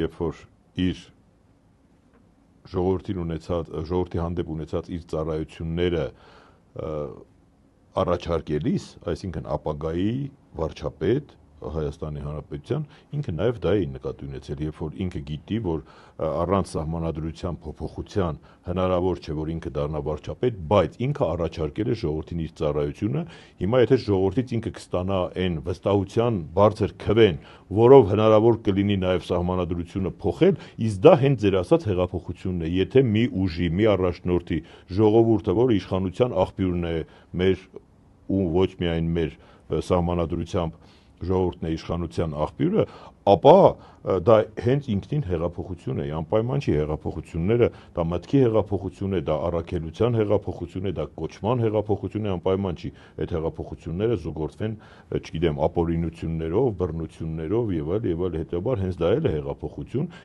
երբ որ իր ժողովրդի հանդեպ ունեցած իր ծառայությունները առաջարկելիս, այսինքն ապագայի վարչապետ Հայաստանի Հանրապետության, ինքը նաև դա է նկատի ունեցել, երբ որ ինքը գիտի, որ առանց սահմանադրության փոփոխության հնարավոր չէ, որ ինքը դառնա վարչապետ, բայց ինքը առաջարկել է ժողովրդին իր ծառայությունը, հիմա եթե ժողովրդից ինքը կստանա այն վստահության բարձր քվեն, որով հնարավոր կլինի նաև սահմանադրությունը փոխել, իսկ դա հենց ձեր ասած հեղափոխությունն է, եթե մի ուժի, մի առաջնորդի ժողովուրդը, որ իշխանության աղբյուրն է մեր ու ոչ միայն մեր սահմանադրությամբ ժողովուրդն է իշխանության աղբյուրը, ապա դա հենց ինքնին հեղափոխություն է, անպայման չի հեղափոխությունները, դա մտքի հեղափոխություն է, դա առաքելության հեղափոխություն է, դա կոչման հեղափոխություն է, անպայման չի այդ հեղափոխությունները զուգորդվեն, չգիտեմ, ապօրինություններով, բռնություններով եւ այլ, հետեւաբար հենց դա էլ է հեղափոխություն,